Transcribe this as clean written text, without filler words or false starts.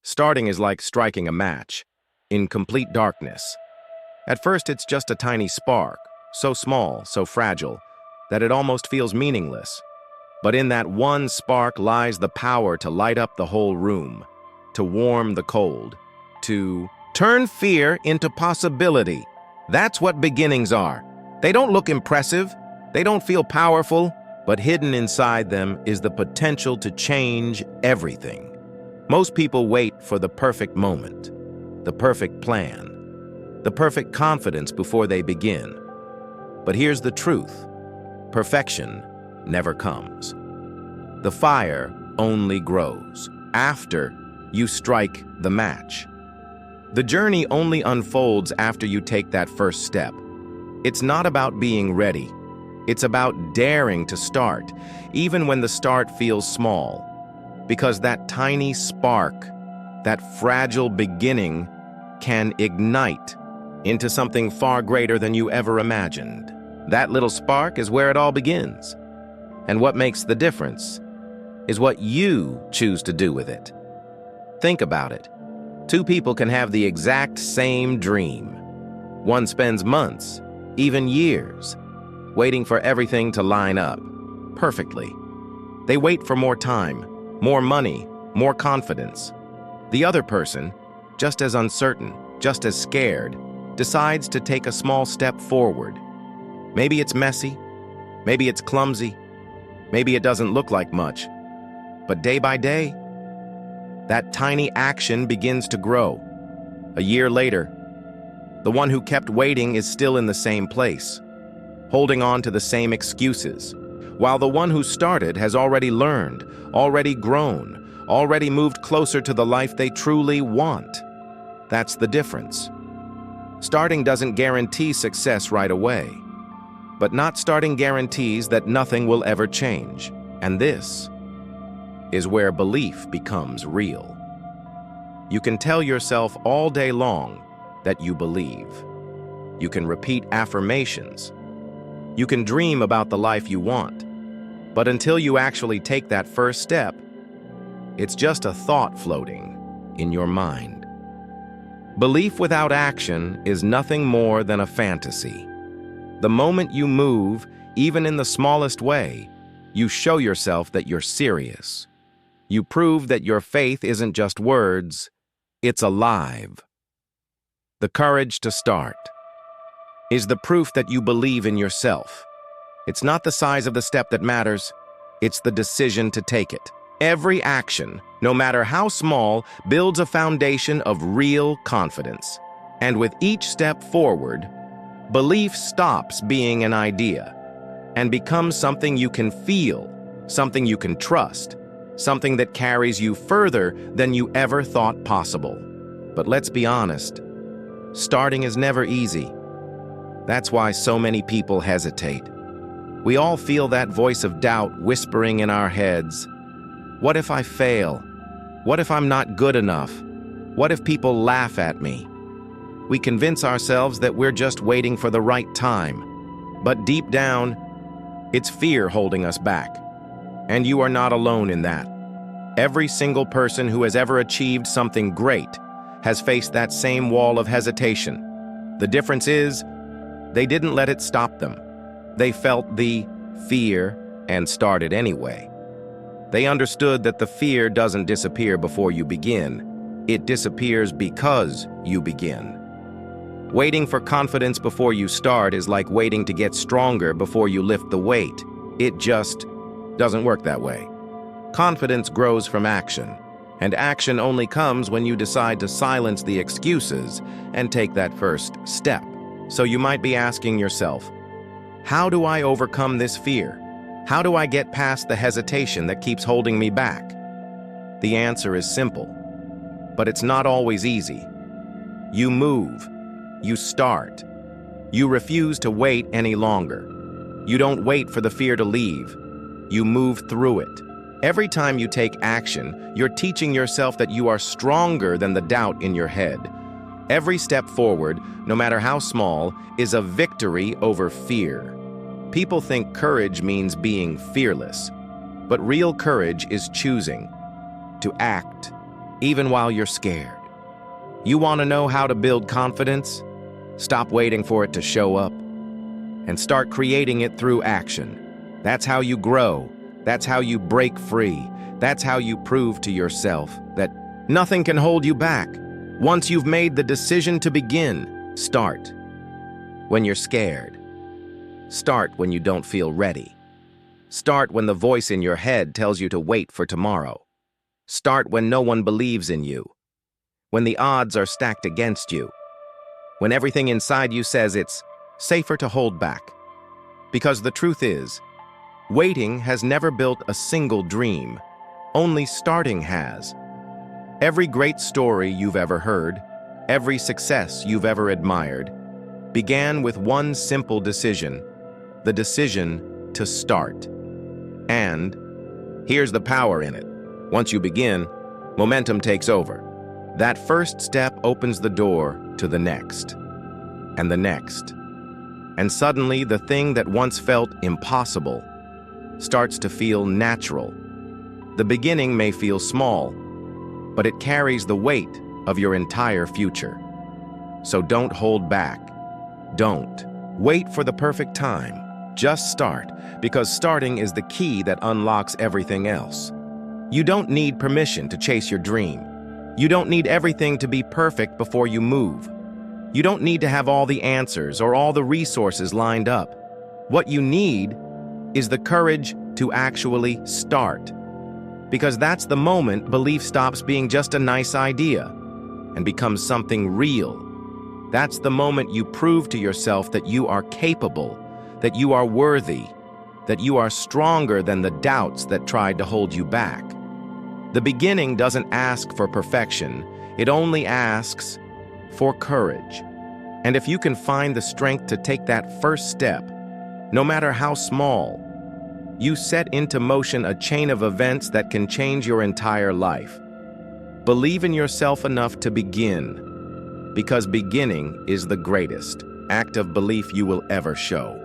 Starting is like striking a match, in complete darkness. At first, it's just a tiny spark, so small, so fragile, that it almost feels meaningless. But in that one spark lies the power to light up the whole room, to warm the cold, to turn fear into possibility. That's what beginnings are. They don't look impressive, they don't feel powerful, but hidden inside them is the potential to change everything. Most people wait for the perfect moment, the perfect plan, the perfect confidence before they begin. But here's the truth: perfection never comes. The fire only grows after you strike the match. The journey only unfolds after you take that first step. It's not about being ready. It's about daring to start, even when the start feels small. Because that tiny spark, that fragile beginning, can ignite into something far greater than you ever imagined. That little spark is where it all begins. And what makes the difference is what you choose to do with it. Think about it. Two people can have the exact same dream. One spends months, even years, waiting for everything to line up perfectly. They wait for more time, more money, more confidence. The other person, just as uncertain, just as scared, decides to take a small step forward. Maybe it's messy, maybe it's clumsy, maybe it doesn't look like much. But day by day, that tiny action begins to grow. A year later, the one who kept waiting is still in the same place, holding on to the same excuses, while the one who started has already learned, already grown, already moved closer to the life they truly want. That's the difference. Starting doesn't guarantee success right away, but not starting guarantees that nothing will ever change. And this is where belief becomes real. You can tell yourself all day long that you believe. You can repeat affirmations. You can dream about the life you want. But until you actually take that first step, it's just a thought floating in your mind. Belief without action is nothing more than a fantasy. The moment you move, even in the smallest way, you show yourself that you're serious. You prove that your faith isn't just words, it's alive. The courage to start is the proof that you believe in yourself. It's not the size of the step that matters, it's the decision to take it. Every action, no matter how small, builds a foundation of real confidence. And with each step forward, belief stops being an idea and becomes something you can feel, something you can trust, something that carries you further than you ever thought possible. But let's be honest, starting is never easy. That's why so many people hesitate. We all feel that voice of doubt whispering in our heads. What if I fail? What if I'm not good enough? What if people laugh at me? We convince ourselves that we're just waiting for the right time. But deep down, it's fear holding us back. And you are not alone in that. Every single person who has ever achieved something great has faced that same wall of hesitation. The difference is, they didn't let it stop them. They felt the fear and started anyway. They understood that the fear doesn't disappear before you begin. It disappears because you begin. Waiting for confidence before you start is like waiting to get stronger before you lift the weight. It just doesn't work that way. Confidence grows from action, and action only comes when you decide to silence the excuses and take that first step. So you might be asking yourself, how do I overcome this fear? How do I get past the hesitation that keeps holding me back? The answer is simple, but it's not always easy. You move. You start. You refuse to wait any longer. You don't wait for the fear to leave. You move through it. Every time you take action, you're teaching yourself that you are stronger than the doubt in your head. Every step forward, no matter how small, is a victory over fear. People think courage means being fearless, but real courage is choosing to act, even while you're scared. You want to know how to build confidence? Stop waiting for it to show up and start creating it through action. That's how you grow. That's how you break free. That's how you prove to yourself that nothing can hold you back. Once you've made the decision to begin, start when you're scared. Start when you don't feel ready. Start when the voice in your head tells you to wait for tomorrow. Start when no one believes in you. When the odds are stacked against you. When everything inside you says it's safer to hold back. Because the truth is, waiting has never built a single dream. Only starting has. Every great story you've ever heard, every success you've ever admired, began with one simple decision, the decision to start. And here's the power in it. Once you begin, momentum takes over. That first step opens the door to the next, and the next. And suddenly, the thing that once felt impossible starts to feel natural. The beginning may feel small, but it carries the weight of your entire future. So don't hold back. Don't wait for the perfect time. Just start, because starting is the key that unlocks everything else. You don't need permission to chase your dream. You don't need everything to be perfect before you move. You don't need to have all the answers or all the resources lined up. What you need is the courage to actually start. Because that's the moment belief stops being just a nice idea and becomes something real. That's the moment you prove to yourself that you are capable, that you are worthy, that you are stronger than the doubts that tried to hold you back. The beginning doesn't ask for perfection, it only asks for courage. And if you can find the strength to take that first step, no matter how small, you set into motion a chain of events that can change your entire life. Believe in yourself enough to begin, because beginning is the greatest act of belief you will ever show.